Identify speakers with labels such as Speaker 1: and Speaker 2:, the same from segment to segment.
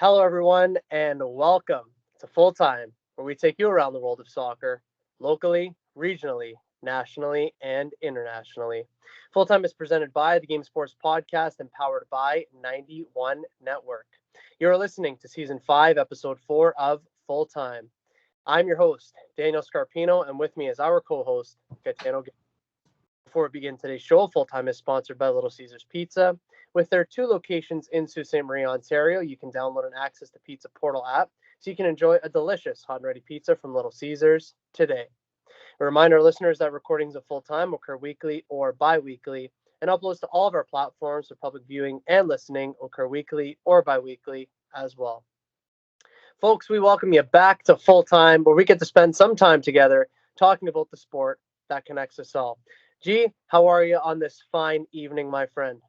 Speaker 1: Hello, everyone, and welcome to Full Time, where we take you around the world of soccer, locally, regionally, nationally, and internationally. Full Time is presented by the Game Sports Podcast and powered by 91 Network. You're listening to Season 5, Episode 4 of Full Time. I'm your host, Daniel Scarpino, and with me is our co host, Gitano. Before we begin today's show, Full Time is sponsored by Little Caesars Pizza. With their two locations in Sault Ste. Marie, Ontario, you can download an Access to Pizza portal app so you can enjoy a delicious hot and ready pizza from Little Caesars today. A reminder, listeners, that recordings of Full Time occur weekly or bi-weekly, and uploads to all of our platforms for public viewing and listening occur weekly or bi-weekly as well. Folks, we welcome you back to Full Time, where we get to spend some time together talking about the sport that connects us all. G, how are you on this fine evening, my friend?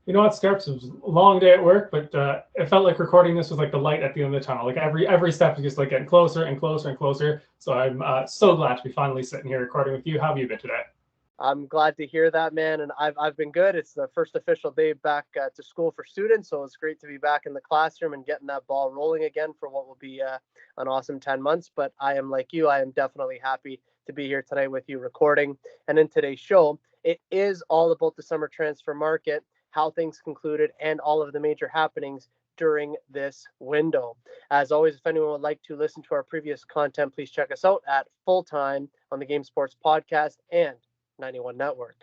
Speaker 2: You know what, Scarps? It was a long day at work, but it felt like recording this was like the light at the end of the tunnel. Like every step is just like getting closer and closer and closer. So I'm so glad to be finally sitting here recording with you. How have you been today?
Speaker 1: I'm glad to hear that, man, and I've been good. It's the first official day back to school for students, so it's great to be back in the classroom and getting that ball rolling again for what will be an awesome 10 months. But I am like you, I am definitely happy to be here today with you recording. And in today's show, it is all about the summer transfer market, how things concluded, and all of the major happenings during this window. As always, if anyone would like to listen to our previous content, please check us out at Full Time on the Game Sports Podcast and 91 Network.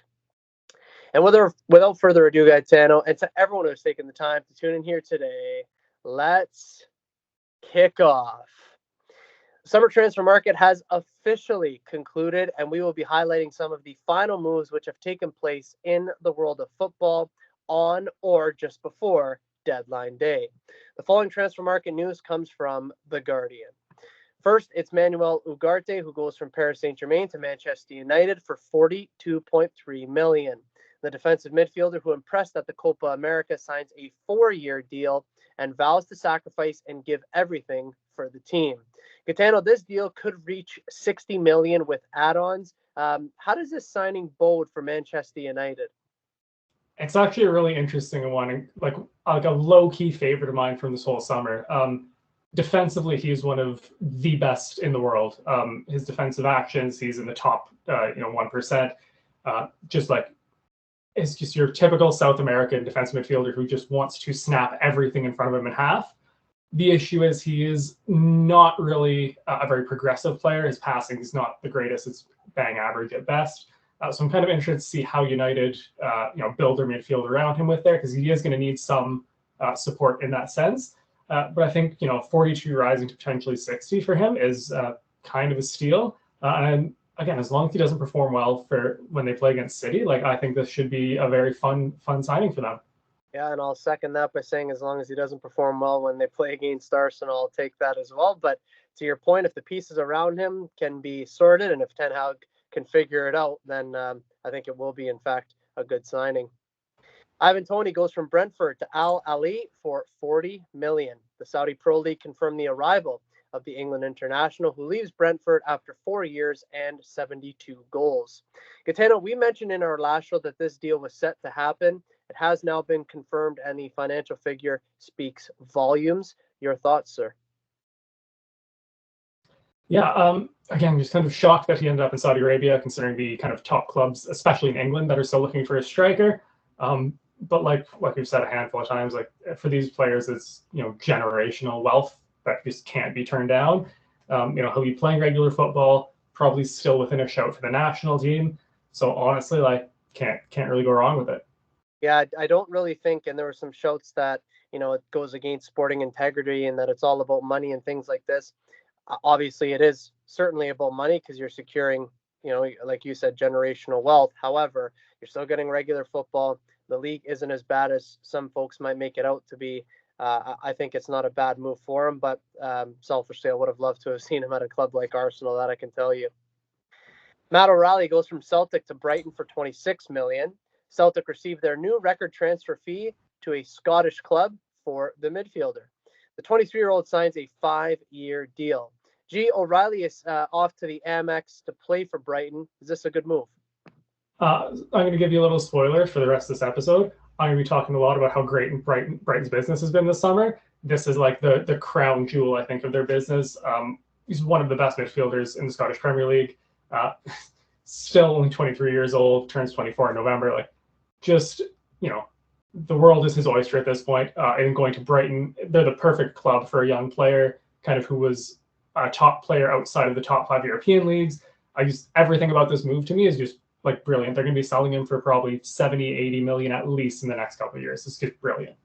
Speaker 1: And without further ado, Gaetano, and to everyone who's taken the time to tune in here today, let's kick off. The summer transfer market has officially concluded, and we will be highlighting some of the final moves which have taken place in the world of football on or just before deadline day. The following transfer market news comes from The Guardian. First, it's Manuel Ugarte, who goes from Paris Saint-Germain to Manchester United for $42.3 million. The defensive midfielder who impressed at the Copa America signs a 4-year deal and vows to sacrifice and give everything for the team. Gitano, this deal could reach $60 million with add-ons. How does this signing bode for Manchester United?
Speaker 2: It's actually a really interesting one, like a low-key favorite of mine from this whole summer. Defensively, he's one of the best in the world. His defensive actions, he's in the top, 1%. It's just your typical South American defensive midfielder who just wants to snap everything in front of him in half. The issue is he is not really a very progressive player. His passing is not the greatest. It's bang average at best. So I'm kind of interested to see how United, build their midfield around him with there, because he is going to need some support in that sense. But I think 42 rising to potentially 60 for him is kind of a steal. And again, as long as he doesn't perform well for when they play against City, I think this should be a very fun signing for them.
Speaker 1: Yeah, and I'll second that by saying as long as he doesn't perform well when they play against Arsenal, I'll take that as well. But to your point, if the pieces around him can be sorted and if Ten Hag can figure it out, then I think it will be, in fact, a good signing. Ivan Toney goes from Brentford to Al Ali for $40 million. The Saudi Pro League confirmed the arrival of the England international, who leaves Brentford after 4 years and 72 goals. Gitano, we mentioned in our last show that this deal was set to happen. It has now been confirmed, and the financial figure speaks volumes. Your thoughts, sir?
Speaker 2: Yeah, again, just kind of shocked that he ended up in Saudi Arabia, considering the kind of top clubs, especially in England, that are still looking for a striker. But like we've said a handful of times, for these players, it's generational wealth that just can't be turned down. He'll be playing regular football, probably still within a shout for the national team. So honestly, can't really go wrong with it.
Speaker 1: Yeah, I don't really think, and there were some shouts that it goes against sporting integrity and that it's all about money and things like this. Obviously, it is certainly about money because you're securing, like you said, generational wealth. However, you're still getting regular football. The league isn't as bad as some folks might make it out to be. I think it's not a bad move for him, but selfishly, I would have loved to have seen him at a club like Arsenal, that I can tell you. Matt O'Reilly goes from Celtic to Brighton for $26 million. Celtic received their new record transfer fee to a Scottish club for the midfielder. The 23-year-old signs a 5-year deal. O'Reilly is off to the Amex to play for Brighton. Is this a good move?
Speaker 2: I'm going to give you a little spoiler for the rest of this episode. I'm going to be talking a lot about how great Brighton's business has been this summer. this is like the crown jewel, I think, of their business. He's one of the best midfielders in the Scottish Premier League. Still only 23 years old, turns 24 in November. Like, just, the world is his oyster at this point. And going to Brighton, they're the perfect club for a young player, kind of who was a top player outside of the top 5 European leagues. Everything about this move to me is just like brilliant. They're going to be selling him for probably 70, 80 million at least in the next couple of years. It's just brilliant.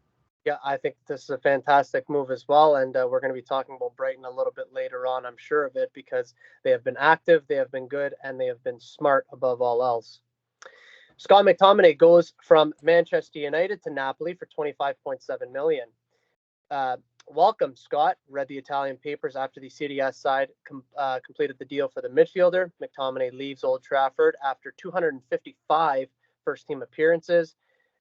Speaker 1: Yeah, I think this is a fantastic move as well. And we're going to be talking about Brighton a little bit later on, I'm sure of it, because they have been active, they have been good, and they have been smart above all else. Scott McTominay goes from Manchester United to Napoli for 25.7 million. Welcome, Scott. Read the Italian papers after the CDS side completed the deal for the midfielder. McTominay leaves Old Trafford after 255 first-team appearances.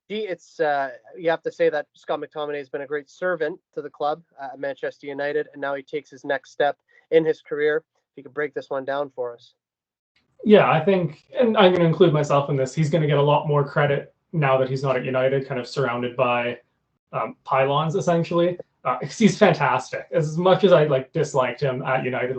Speaker 1: It's you have to say that Scott McTominay has been a great servant to the club at Manchester United, and now he takes his next step in his career. If you could break this one down for us.
Speaker 2: Yeah, I think, and I'm going to include myself in this, he's going to get a lot more credit now that he's not at United, kind of surrounded by pylons, essentially. He's fantastic. As much as I disliked him at United,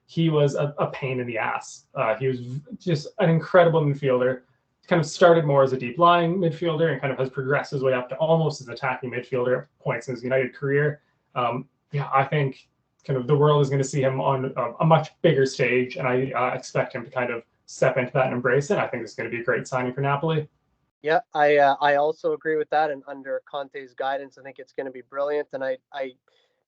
Speaker 2: he was a pain in the ass. He was just an incredible midfielder. Kind of started more as a deep line midfielder and kind of has progressed his way up to almost as an attacking midfielder at points in his United career. I think kind of the world is going to see him on a much bigger stage, and I expect him to kind of step into that and embrace it. I think it's going to be a great signing for Napoli.
Speaker 1: Yeah, I also agree with that. And under Conte's guidance, I think it's going to be brilliant. And I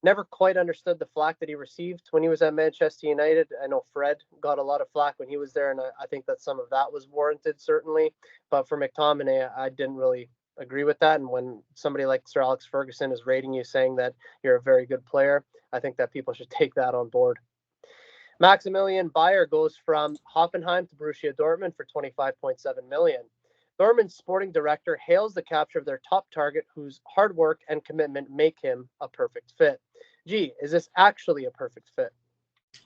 Speaker 1: never quite understood the flack that he received when he was at Manchester United. I know Fred got a lot of flack when he was there, and I think that some of that was warranted, certainly. But for McTominay, I didn't really agree with that. And when somebody like Sir Alex Ferguson is rating you, saying that you're a very good player, I think that people should take that on board. Maximilian Bayer goes from Hoffenheim to Borussia Dortmund for 25.7 million. Dortmund's sporting director hails the capture of their top target, whose hard work and commitment make him a perfect fit. Is this actually a perfect fit?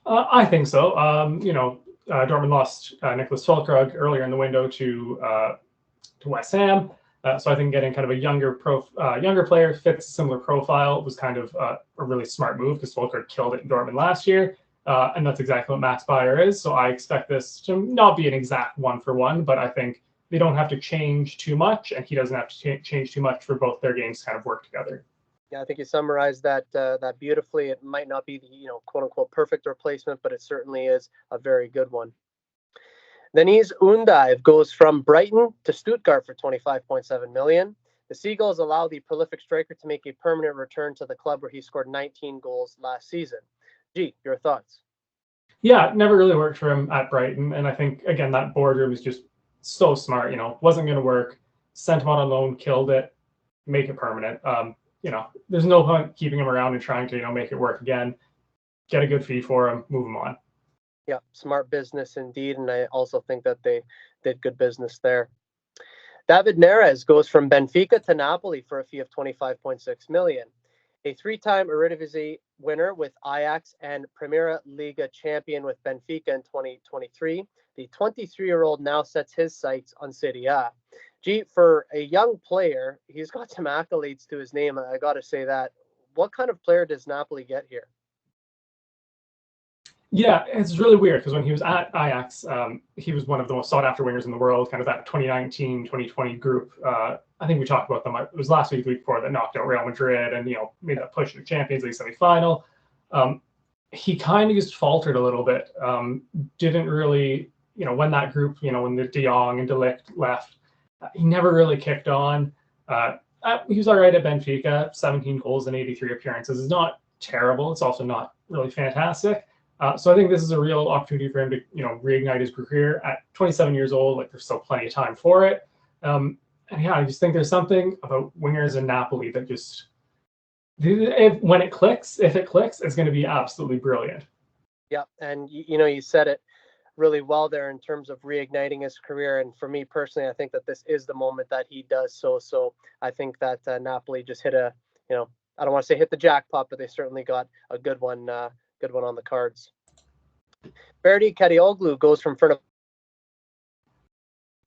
Speaker 2: I think so. Dortmund lost Nicholas Fulkrug earlier in the window to West Ham. So I think getting kind of a younger player fits a similar profile was kind of a really smart move, because Fulkrug killed it in Dortmund last year. And that's exactly what Max Bayer is. So I expect this to not be an exact 1-for-1, but I think they don't have to change too much, and he doesn't have to change too much for both their games to kind of work together.
Speaker 1: Yeah, I think you summarized that beautifully. It might not be the quote unquote perfect replacement, but it certainly is a very good one. Deniz Undav goes from Brighton to Stuttgart for 25.7 million. The Seagulls allow the prolific striker to make a permanent return to the club, where he scored 19 goals last season. Your thoughts?
Speaker 2: Yeah, never really worked for him at Brighton, and I think again that boardroom is just so smart. Wasn't going to work. Sent him out on loan, killed it, make it permanent. There's no point keeping him around and trying to make it work again. Get a good fee for him, move him on.
Speaker 1: Yeah, smart business indeed, and I also think that they did good business there. David Neres goes from Benfica to Napoli for a fee of 25.6 million. A 3-time Eredivisie winner with Ajax and Primera Liga champion with Benfica in 2023, the 23-year-old now sets his sights on Serie A. For a young player, he's got some accolades to his name. I got to say that. What kind of player does Napoli get here?
Speaker 2: Yeah, it's really weird, because when he was at Ajax, he was one of the most sought-after wingers in the world, kind of that 2019-2020 group. I think we talked about them. It was last week, the week before, that knocked out Real Madrid and made that push to the Champions League semifinal. He kind of just faltered a little bit. Didn't really, when that group, when the De Jong and De Ligt left, he never really kicked on. He was all right at Benfica. 17 goals and 83 appearances is not terrible. It's also not really fantastic. So I think this is a real opportunity for him to, reignite his career at 27 years old. There's still plenty of time for it. And yeah, I just think there's something about wingers in Napoli that just, if it clicks, it's going to be absolutely brilliant. Yeah,
Speaker 1: and you said it really well there in terms of reigniting his career. And for me personally, I think that this is the moment that he does so. So I think that Napoli just hit I don't want to say hit the jackpot, but they certainly got a good one on the cards. Ferdi Kadioglu goes from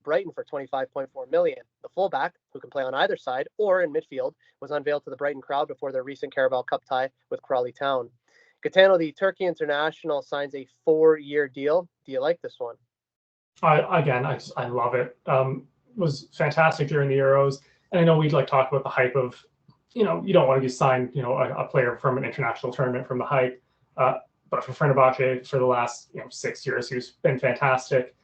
Speaker 1: Brighton for 25.4 million. The fullback, who can play on either side or in midfield, was unveiled to the Brighton crowd before their recent Carabao Cup tie with Crawley Town. Gitano, the Turkey international, signs a 4-year deal. Do you like this one?
Speaker 2: I love it. Was fantastic during the Euros, and I know we'd like talk about the hype of, you don't want to be signed, a player from an international tournament from the hype. But for Fenerbahce for the last 6 years, he's been fantastic.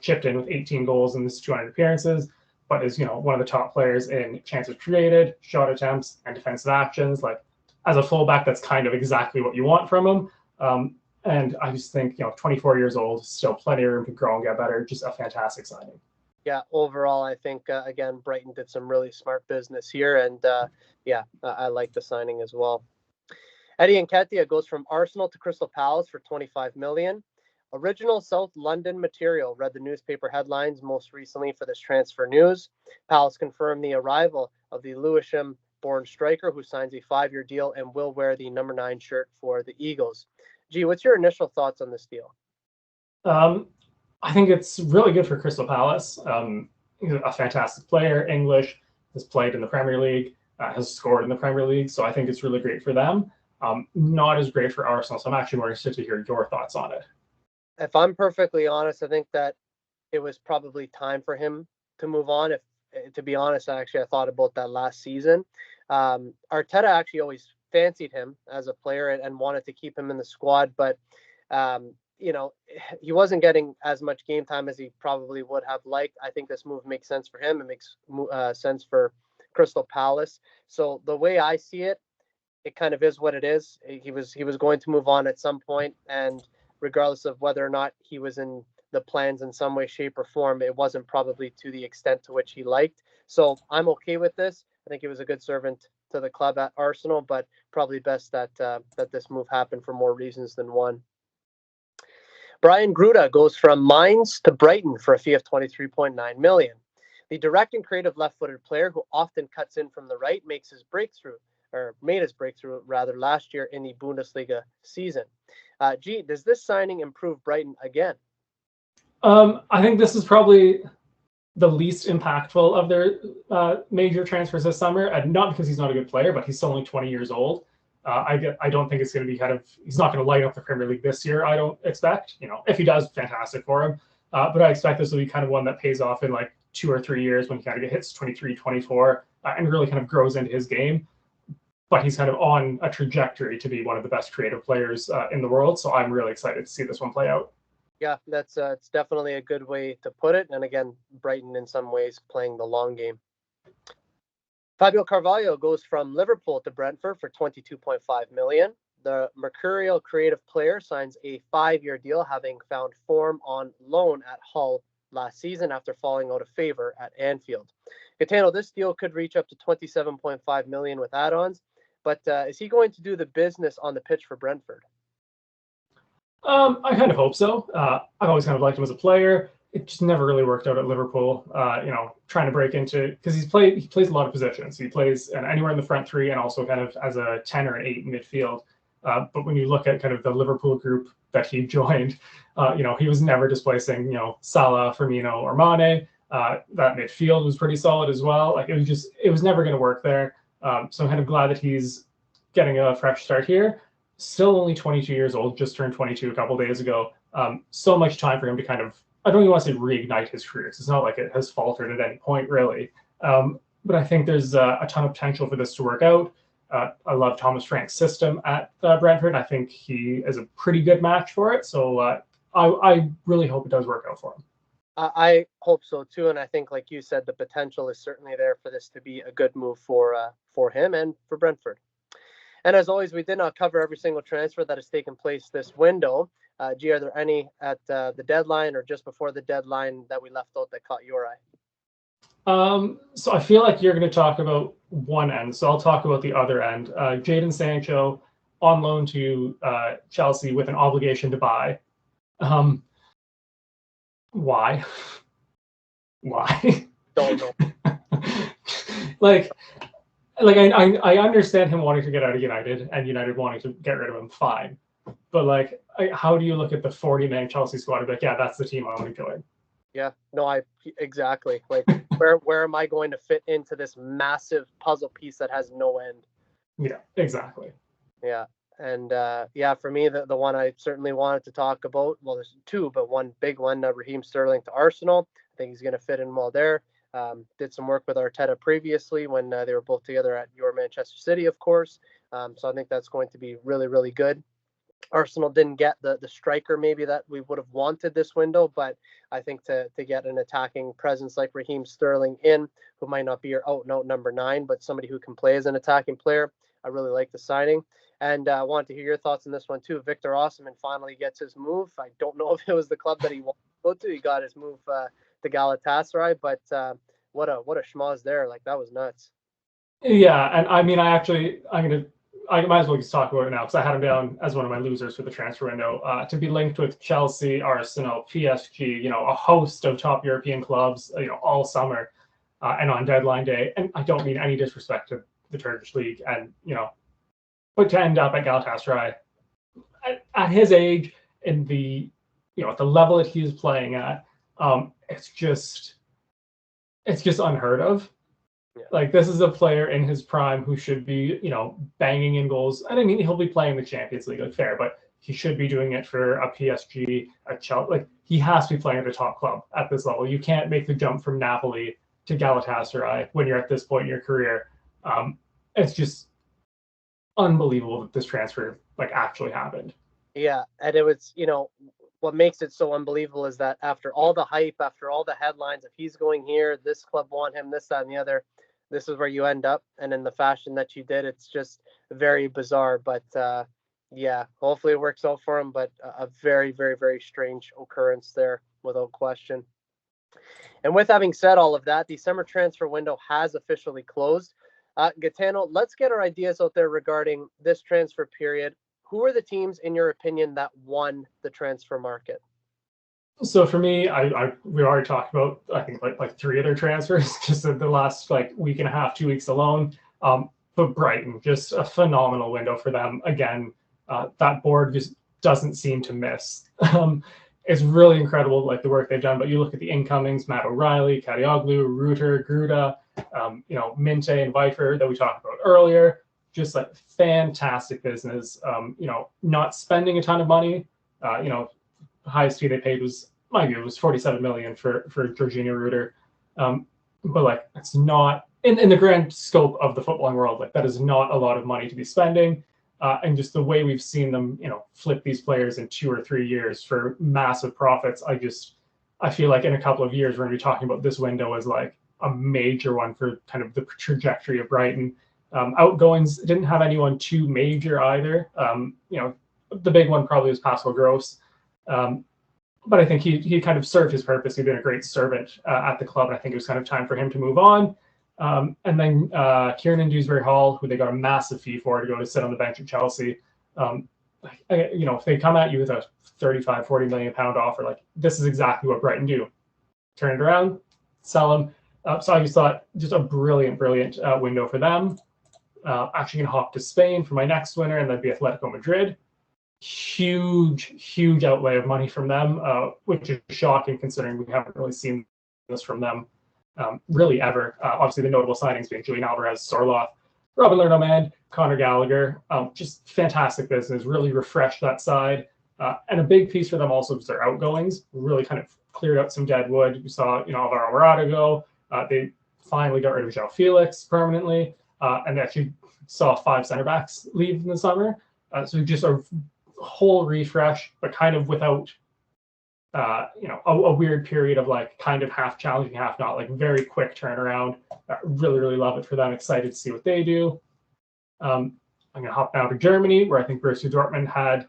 Speaker 2: Chipped in with 18 goals in his 200 appearances, but is one of the top players in chances created, shot attempts, and defensive actions. Like, as a fullback, that's kind of exactly what you want from him. And I just think 24 years old, still plenty of room to grow and get better. Just a fantastic signing.
Speaker 1: Yeah, overall, I think, again, Brighton did some really smart business here. And I like the signing as well. Eddie Nketiah goes from Arsenal to Crystal Palace for 25 million. Original South London material, read the newspaper headlines most recently for this transfer news. Palace confirmed the arrival of the Lewisham-born striker, who signs a 5-year deal and will wear the number 9 shirt for the Eagles. Gee, what's your initial thoughts on this deal?
Speaker 2: I think it's really good for Crystal Palace. He's a fantastic player, English, has played in the Premier League, has scored in the Premier League, so I think it's really great for them. Not as great for Arsenal, so I'm actually more interested to hear your thoughts on it.
Speaker 1: If I'm perfectly honest, I think that it was probably time for him to move on. To be honest, I thought about that last season. Arteta actually always fancied him as a player and wanted to keep him in the squad, but he wasn't getting as much game time as he probably would have liked. I think this move makes sense for him. It makes sense for Crystal Palace. So the way I see it, it kind of is what it is. He was going to move on at some point, and regardless of whether or not he was in the plans in some way, shape, or form, it wasn't probably to the extent to which he liked. So I'm okay with this. I think he was a good servant to the club at Arsenal, but probably best that this move happened for more reasons than one. Brian Gruda goes from Mainz to Brighton for a fee of 23.9 million. The direct and creative left-footed player, who often cuts in from the right, made his breakthrough last year in the Bundesliga season. Does this signing improve Brighton again?
Speaker 2: I think this is probably the least impactful of their major transfers this summer, and not because he's not a good player, but he's still only 20 years old. I don't think it's going to be he's not going to light up the Premier League this year, I don't expect. If he does, fantastic for him. But I expect this will be kind of one that pays off in like 2 or 3 years when he kind of hits 23, 24, and really kind of grows into his game. But he's kind of on a trajectory to be one of the best creative players in the world. So I'm really excited to see this one play out.
Speaker 1: Yeah, that's it's definitely a good way to put it. And again, Brighton in some ways playing the long game. Fabio Carvalho goes from Liverpool to Brentford for 22.5 million. The mercurial creative player signs a 5-year deal, having found form on loan at Hull last season after falling out of favor at Anfield. Gitano, this deal could reach up to 27.5 million with add-ons, but is he going to do the business on the pitch for Brentford?
Speaker 2: I kind of hope so. I've always kind of liked him as a player. It just never really worked out at Liverpool. Trying to break into, because he plays a lot of positions. He plays anywhere in the front three and also kind of as a 10 or an 8 in midfield. But when you look at kind of the Liverpool group that he joined, he was never displacing, Salah, Firmino, or Mane. That midfield was pretty solid as well. Like, it was never going to work there. So I'm kind of glad that he's getting a fresh start here. Still only 22 years old, just turned 22 a couple days ago. So much time for him to kind of, I don't even want to say reignite his career. It's not like it has faltered at any point, really. But I think there's a ton of potential for this to work out. I love Thomas Frank's system at Brentford. I think he is a pretty good match for it. So I really hope it does work out for him.
Speaker 1: I hope so too, and I think, like you said, the potential is certainly there for this to be a good move for him and for Brentford. And as always, we did not cover every single transfer that has taken place this window. Are there any at the deadline or just before the deadline that we left out that caught your eye?
Speaker 2: So I feel like you're going to talk about one end, so I'll talk about the other end. Jadon Sancho on loan to Chelsea with an obligation to buy. Why?
Speaker 1: Don't know.
Speaker 2: I understand him wanting to get out of United and United wanting to get rid of him, fine. But how do you look at the 40-man Chelsea squad and be like, yeah, that's the team I want to join?
Speaker 1: Yeah, no, exactly. Like, where am I going to fit into this massive puzzle piece that has no end?
Speaker 2: Yeah, exactly.
Speaker 1: Yeah. And yeah, for me, the one I certainly wanted to talk about, well, there's two, but one big one, Raheem Sterling to Arsenal. I think he's going to fit in well there. Did some work with Arteta previously when they were both together at your Manchester City, of course. So I think that's going to be really, really good. Arsenal didn't get the striker maybe that we would have wanted this window, but I think to get an attacking presence like Raheem Sterling in, who might not be your out and out number 9, but somebody who can play as an attacking player, I really like the signing. And I wanted to hear your thoughts on this one too. Victor Osimhen finally gets his move. I don't know if it was the club that he wanted to go to. He got his move to Galatasaray, but what a schmoz there! Like that was nuts.
Speaker 2: Yeah, and I mean, I might as well just talk about it now because I had him down as one of my losers for the transfer window. To be linked with Chelsea, Arsenal, PSG, a host of top European clubs, all summer, and on deadline day. And I don't mean any disrespect to the Turkish league, and but to end up at Galatasaray at his age and at the level that he's playing at, it's just unheard of.
Speaker 1: Yeah.
Speaker 2: Like, this is a player in his prime who should be, banging in goals. And I mean, he'll be playing the Champions League, like, fair, but he should be doing it for a PSG, a Chelsea. Like, he has to be playing at a top club at this level. You can't make the jump from Napoli to Galatasaray when you're at this point in your career. It's just unbelievable that this transfer actually happened.
Speaker 1: Yeah, and it was, what makes it so unbelievable is that after all the hype, after all the headlines, if he's going here, this club want him, this, that, and the other, this is where you end up. And in the fashion that you did, it's just very bizarre. But yeah, hopefully it works out for him. But a very, very, very strange occurrence there, without question. And with having said all of that, the summer transfer window has officially closed. Gitano, let's get our ideas out there regarding this transfer period. Who are the teams, in your opinion, that won the transfer market?
Speaker 2: So for me, we already talked about, I think, like 3 other transfers just in the last week and a half, 2 weeks alone. But Brighton, just a phenomenal window for them. Again, that board just doesn't seem to miss. It's really incredible, the work they've done. But you look at the incomings: Matt O'Reilly, Kadioglu, Reuter, Gruda, Minte and Vifer that we talked about earlier. Just fantastic business. Not spending a ton of money. Highest fee they paid was, mind you, it was 47 million for Jorginho Reuter. But it's not in the grand scope of the footballing world. That is not a lot of money to be spending. And just the way we've seen them, flip these players in 2 or 3 years for massive profits. I feel like in a couple of years we're going to be talking about this window as a major one for kind of the trajectory of Brighton. Outgoings didn't have anyone too major either. The big one probably was Pascal Gross. But I think he kind of served his purpose. He'd been a great servant at the club, and I think it was kind of time for him to move on. And then Kieran Dewsbury Hall, who they got a massive fee for to go to sit on the bench at Chelsea. If they come at you with a 35, 40 million pound offer, this is exactly what Brighton do. Turn it around, sell him. So I just thought just a brilliant window for them. Actually going to hop to Spain for my next winner, and that'd be Atletico Madrid. Huge outlay of money from them, which is shocking considering we haven't really seen this from them really ever. Obviously, the notable signings being Julian Alvarez, Sorloth, Robin Lernomand, Conor Gallagher. Just fantastic business, really refreshed that side. And a big piece for them also was their outgoings, really kind of cleared out some dead wood. We saw, Alvaro Morata go. They finally got rid of João Felix permanently, and they actually saw 5 center backs leave in the summer. So just a whole refresh, but kind of without, a weird period of kind of half challenging, half not. Very quick turnaround. Really love it for them. Excited to see what they do. I'm gonna hop now to Germany, where I think Borussia Dortmund had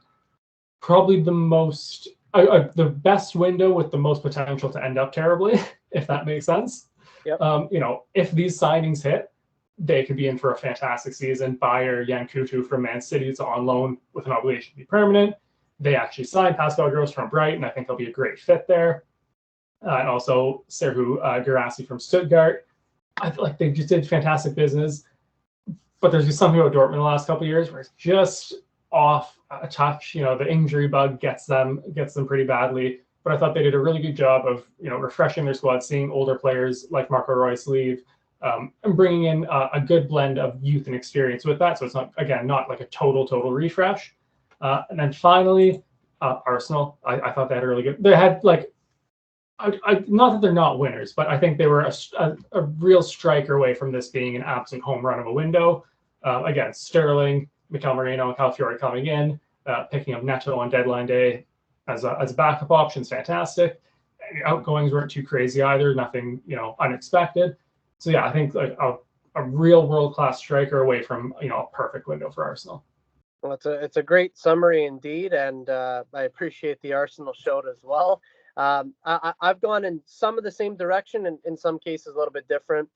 Speaker 2: probably the best window with the most potential to end up terribly, if that makes sense.
Speaker 1: Yep.
Speaker 2: If these signings hit, they could be in for a fantastic season. Bayer Yankutu from Man City is on loan with an obligation to be permanent. They actually signed Pascal Gross from Brighton. I think he'll be a great fit there. And also Serhu Guirassy from Stuttgart. I feel like they just did fantastic business. But there's just something about Dortmund the last couple of years where it's just off a touch. The injury bug gets them pretty badly. but I thought they did a really good job of refreshing their squad, seeing older players like Marco Reus leave, and bringing in a good blend of youth and experience with that. So it's not like a total refresh. And then finally, Arsenal. I thought they had a really good. They had like. Not that they're not winners, but I think they were a real striker away from this being an absolute home run of a window. Again, Sterling, Mikel Merino, and Calafiori coming in, picking up Neto on deadline day as a backup option is fantastic. Outgoings weren't too crazy either, nothing unexpected. So yeah, I think like a real world-class striker away from a perfect window for Arsenal.
Speaker 1: Well, it's a great summary indeed, and I appreciate the Arsenal shout as well. I've gone in some of the same direction, and in some cases a little bit different.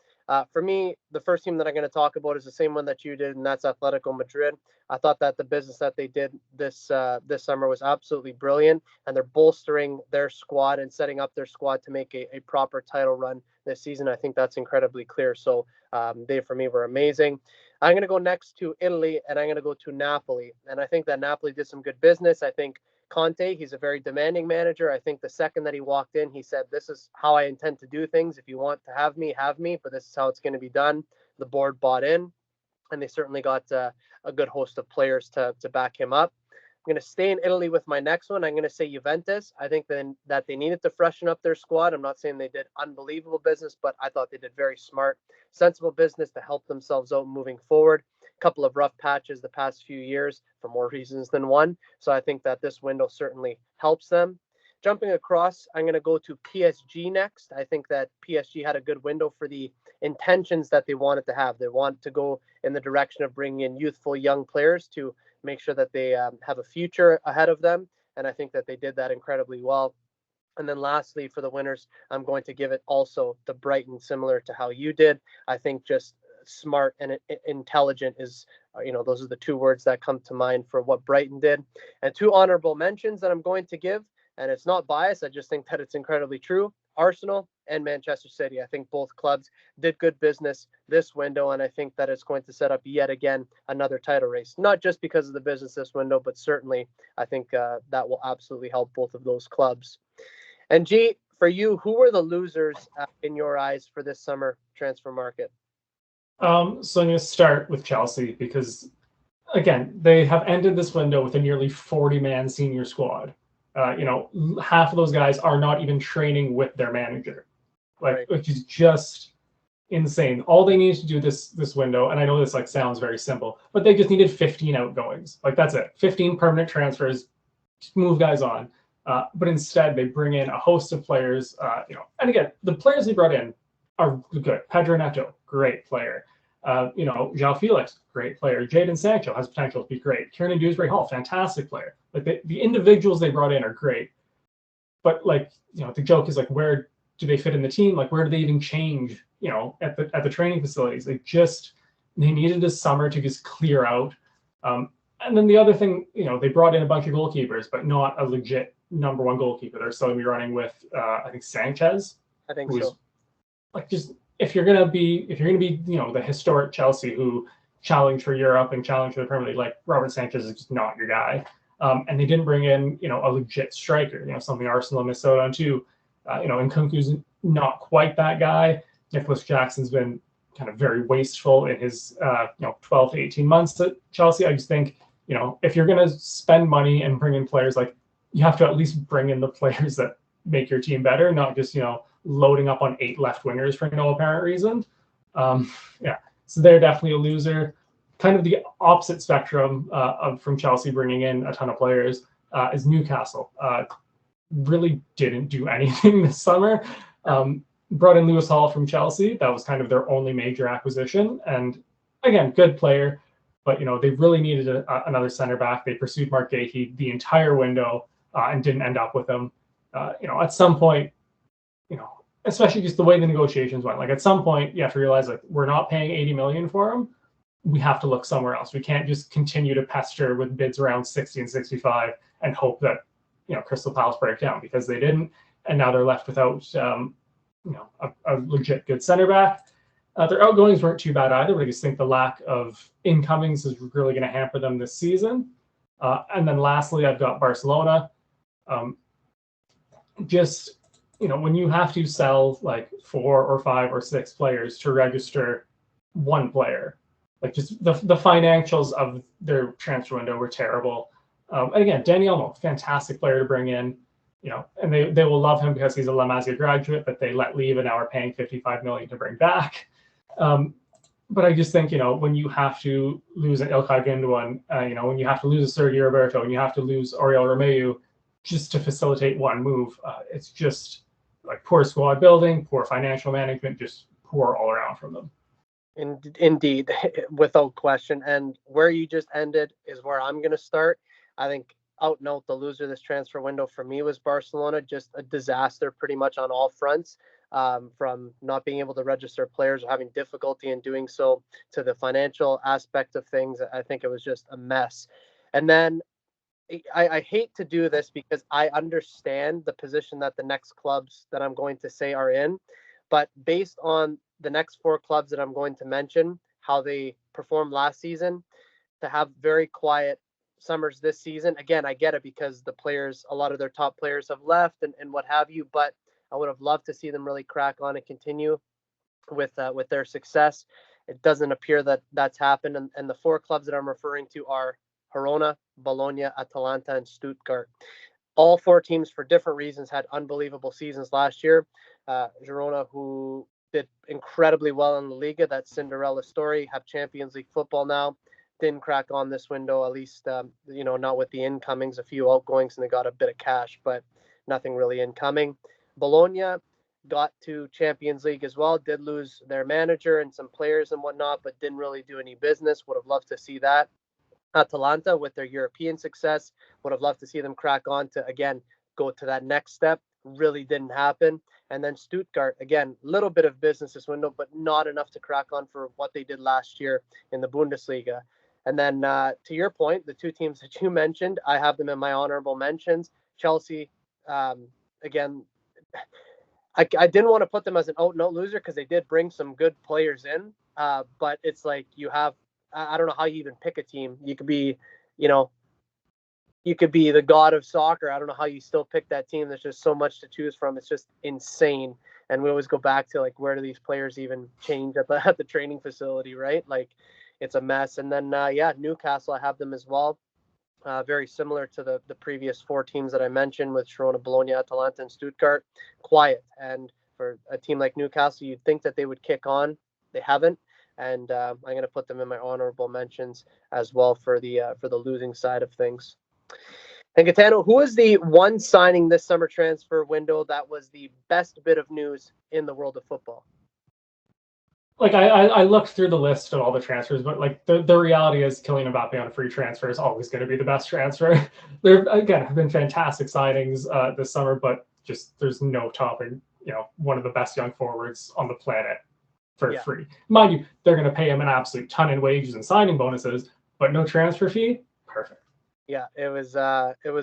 Speaker 1: For me, the first team that I'm going to talk about is the same one that you did, and that's Atletico Madrid. I thought that the business that they did this summer was absolutely brilliant, and they're bolstering their squad and setting up their squad to make a proper title run this season. I think that's incredibly clear. So they, for me, were amazing. I'm going to go next to Italy, and I'm going to go to Napoli. And I think that Napoli did some good business. I think Conte, he's a very demanding manager. I think the second that he walked in, he said, this is how I intend to do things. If you want to have me, but this is how it's going to be done. The board bought in, and they certainly got a good host of players to back him up. I'm going to stay in Italy with my next one. I'm going to say Juventus. I think then that they needed to freshen up their squad. I'm not saying they did unbelievable business, but I thought they did very smart, sensible business to help themselves out moving forward. A couple of rough patches the past few years for more reasons than one. So I think that this window certainly helps them. Jumping across, I'm going to go to PSG next. I think that PSG had a good window for the intentions that they wanted to have. They want to go in the direction of bringing in youthful young players to make sure that they have a future ahead of them. And I think that they did that incredibly well. And then lastly, for the winners, I'm going to give it also to Brighton, similar to how you did. I think just smart and intelligent is, those are the two words that come to mind for what Brighton did. And two honorable mentions that I'm going to give, and it's not biased, I just think that it's incredibly true. Arsenal and Manchester City. I think both clubs did good business this window, and I think that it's going to set up yet again another title race. Not just because of the business this window, but certainly I think that will absolutely help both of those clubs. And G, for you, who were the losers in your eyes for this summer transfer market?
Speaker 2: So I'm going to start with Chelsea because, again, they have ended this window with a nearly 40-man senior squad. Half of those guys are not even training with their manager, which is just insane. All they need to do this window, and I know this sounds very simple, but they just needed 15 outgoings. That's it. 15 permanent transfers, just move guys on. But instead, they bring in a host of players. And again, the players they brought in are good. Pedro Neto, great player. João Felix, great player. Jadon Sancho has potential to be great. Kieran Dewsbury Hall, fantastic player. The individuals they brought in are great. But the joke is where do they fit in the team? Where do they even change? At the training facilities, they needed a summer to just clear out. And then the other thing, they brought in a bunch of goalkeepers, but not a legit number one goalkeeper. They're still going to be running with I think Sanchez.
Speaker 1: I think so.
Speaker 2: If you're gonna be the historic Chelsea who challenge for Europe and challenge for the Premier League, Robert Sanchez is just not your guy. And they didn't bring in a legit striker, something Arsenal missed out on too. And Nkunku's not quite that guy. Nicholas Jackson's been kind of very wasteful in his 12 to 18 months at Chelsea. I just think if you're gonna spend money and bring in players, you have to at least bring in the players that make your team better, not just loading up on 8 left wingers for no apparent reason. So they're definitely a loser. Kind of the opposite spectrum from Chelsea bringing in a ton of players is Newcastle. Really didn't do anything this summer. Brought in Lewis Hall from Chelsea. That was kind of their only major acquisition. And again, good player, but they really needed another center back. They pursued Mark Gahey the entire window and didn't end up with him. At some point, especially just the way the negotiations went. At some point, you have to realize we're not paying $80 million for him. We have to look somewhere else. We can't just continue to pester with bids around 60 and 65 and hope that Crystal Palace break down, because they didn't, and now they're left without a legit good center back. Their outgoings weren't too bad either, but I just think the lack of incomings is really going to hamper them this season. And then lastly, I've got Barcelona. just, when you have to sell like 4 or 5 or 6 players to register one player, like just the financials of their transfer window were terrible. And again, Danny Olmo, fantastic player to bring in, and they will love him because he's a La Masia graduate that they let leave and now are paying $55 million to bring back. But I just think, when you have to lose an Ilkay Gundogan, when you have to lose a Sergio Roberto, and you have to lose Oriol Romeu just to facilitate one move, it's just like poor squad building, poor financial management, just poor all around from them.
Speaker 1: Indeed, without question. And where you just ended is where I'm going to start. I think out note the loser this transfer window for me was Barcelona. Just a disaster pretty much on all fronts, from not being able to register players or having difficulty in doing so to the financial aspect of things. I think it was just a mess. And then I hate to do this because I understand the position that the next clubs that I'm going to say are in, but based on the next 4 clubs that I'm going to mention, how they performed last season, to have very quiet summers this season. Again, I get it because the players, a lot of their top players have left and what have you, but I would have loved to see them really crack on and continue with their success. It doesn't appear that that's happened. And the 4 clubs that I'm referring to are Girona, Bologna, Atalanta, and Stuttgart. All 4 teams, for different reasons, had unbelievable seasons last year. Girona, who did incredibly well in La Liga, that Cinderella story, have Champions League football now. Didn't crack on this window, at least, not with the incomings, a few outgoings, and they got a bit of cash, but nothing really incoming. Bologna got to Champions League as well, did lose their manager and some players and whatnot, but didn't really do any business. Would have loved to see that. Atalanta, with their European success, would have loved to see them crack on to, again, go to that next step. Really didn't happen. And then Stuttgart, again, little bit of business this window, but not enough to crack on for what they did last year in the Bundesliga. And then to your point, the 2 teams that you mentioned, I have them in my honorable mentions. Chelsea, again, I didn't want to put them as an out-and-out loser because they did bring some good players in. But it's like you have, I don't know how you even pick a team. You could be, you could be the god of soccer. I don't know how you still pick that team. There's just so much to choose from. It's just insane. And we always go back to like, where do these players even change at the training facility, right? Like, it's a mess. And then, Newcastle, I have them as well. Very similar to the previous 4 teams that I mentioned with Girona, Bologna, Atalanta, and Stuttgart. Quiet. And for a team like Newcastle, you'd think that they would kick on. They haven't. And I'm going to put them in my honorable mentions as well for the losing side of things. And Gitano, who was the one signing this summer transfer window that was the best bit of news in the world of football?
Speaker 2: Like I looked through the list of all the transfers, but like the reality is Kylian Mbappe on a free transfer is always going to be the best transfer. There again have been fantastic signings this summer, but just there's no topping, one of the best young forwards on the planet for free. Mind you, they're going to pay him an absolute ton in wages and signing bonuses, but no transfer fee. Perfect.
Speaker 1: Yeah, it was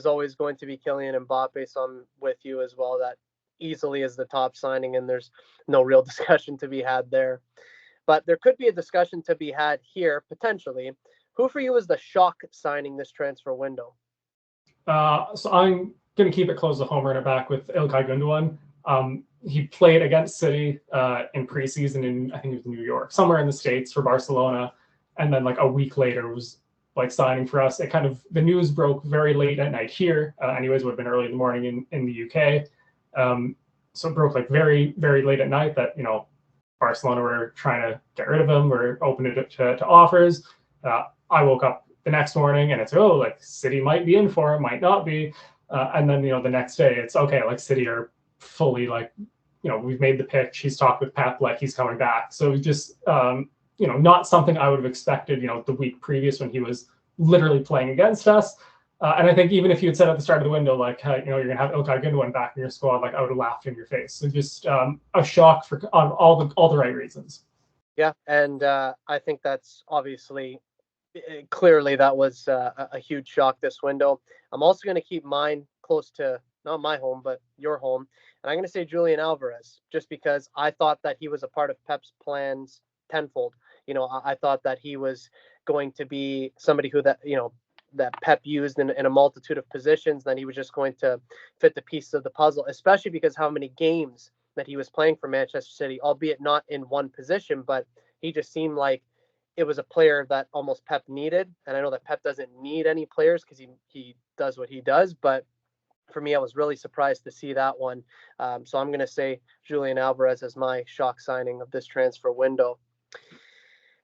Speaker 1: always going to be Kylian Mbappe, so I'm with you as well. That easily is the top signing, and there's no real discussion to be had there. But there could be a discussion to be had here, potentially. Who for you is the shock signing this transfer window?
Speaker 2: So I'm going to keep it close to home, run it back with Ilkay Gundogan. He played against City in preseason in, I think it was New York, somewhere in the States for Barcelona. And then like a week later was like signing for us. It kind of, the news broke very late at night here. Anyways, would have been early in the morning in the UK. So it broke like very, very late at night that, Barcelona were trying to get rid of him. We're opening it to offers. I woke up the next morning and it's, like City might be in for him, might not be. And then, the next day it's okay, like City are fully like, we've made the pitch. He's talked with Pep, like he's coming back. So just, not something I would have expected, the week previous when he was literally playing against us. And I think even if you had said at the start of the window, like, you're going to have Ilkay Gundogan back in your squad, like I would have laughed in your face. So just a shock on all the right reasons.
Speaker 1: Yeah, and I think that's obviously, clearly that was a huge shock this window. I'm also going to keep mine close to, not my home, but your home. And I'm going to say Julian Alvarez, just because I thought that he was a part of Pep's plans tenfold. I thought that he was going to be somebody who that Pep used in a multitude of positions, then he was just going to fit the pieces of the puzzle, especially because how many games that he was playing for Manchester City, albeit not in one position, but he just seemed like it was a player that almost Pep needed. And I know that Pep doesn't need any players because he does what he does, but for me, I was really surprised to see that one. So I'm going to say Julian Alvarez as my shock signing of this transfer window.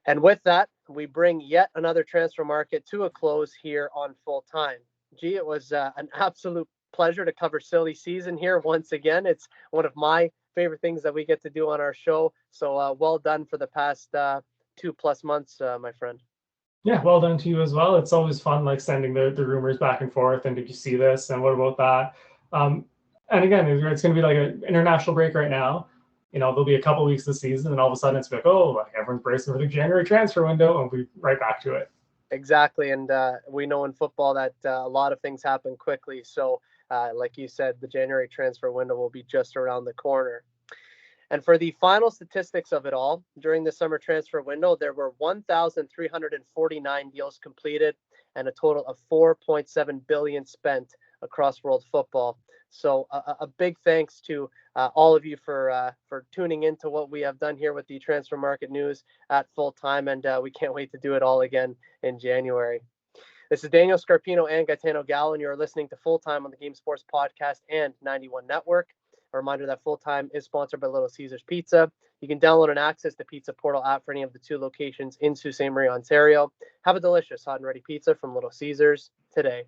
Speaker 1: And with that, we bring yet another transfer market to a close here on Full Time. Gee, it was an absolute pleasure to cover silly season here once again. It's one of my favorite things that we get to do on our show. So well done for the past 2+ months, my friend.
Speaker 2: Yeah, well done to you as well. It's always fun, like sending the rumors back and forth. And did you see this? And what about that? And again, it's going to be like an international break right now. There'll be a couple weeks this season, and all of a sudden it's like, oh, like everyone's bracing for the January transfer window, and we'll be right back to it.
Speaker 1: Exactly. And we know in football that a lot of things happen quickly. So, like you said, the January transfer window will be just around the corner. And for the final statistics of it all, during the summer transfer window, there were 1,349 deals completed and a total of 4.7 billion spent across world football. So a big thanks to all of you for tuning into what we have done here with the transfer market news at Full Time, and we can't wait to do it all again in January. This is Daniel Scarpino and Gitano Gallo, and you're listening to Full Time on the Game Sports Podcast and 91 Network. A reminder that Full Time is sponsored by Little Caesars Pizza. You can download and access the Pizza Portal app for any of the 2 locations in Sault Ste. Marie, Ontario. Have a delicious hot and ready pizza from Little Caesars today.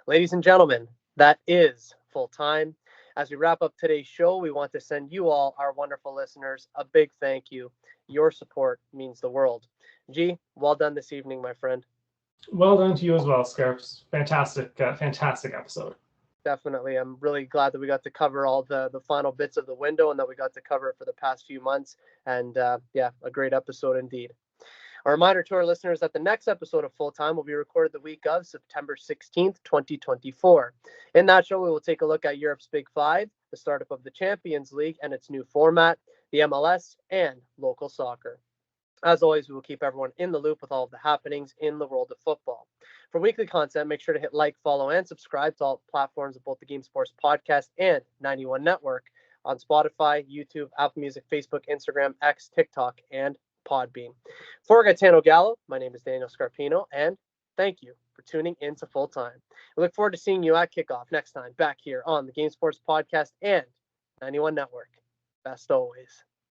Speaker 1: Ladies and gentlemen, that is Full Time. As we wrap up today's show, we want to send you all, our wonderful listeners, a big thank you. Your support means the world. G, well done this evening, my friend.
Speaker 2: Well done to you as well, Scarps. Fantastic episode.
Speaker 1: Definitely. I'm really glad that we got to cover all the final bits of the window and that we got to cover it for the past few months. And yeah, a great episode indeed. A reminder to our listeners that the next episode of Full Time will be recorded the week of September 16th, 2024. In that show, we will take a look at Europe's Big Five, the startup of the Champions League and its new format, the MLS, and local soccer. As always, we will keep everyone in the loop with all of the happenings in the world of football. For weekly content, make sure to hit like, follow, and subscribe to all platforms of both the Game Sports Podcast and 91 Network on Spotify, YouTube, Apple Music, Facebook, Instagram, X, TikTok, and Podbean. For Gitano Gallo, my name is Daniel Scarpino, and thank you for tuning in to Full Time. We look forward to seeing you at kickoff next time back here on the Game Sports Podcast and 91 Network. Best always.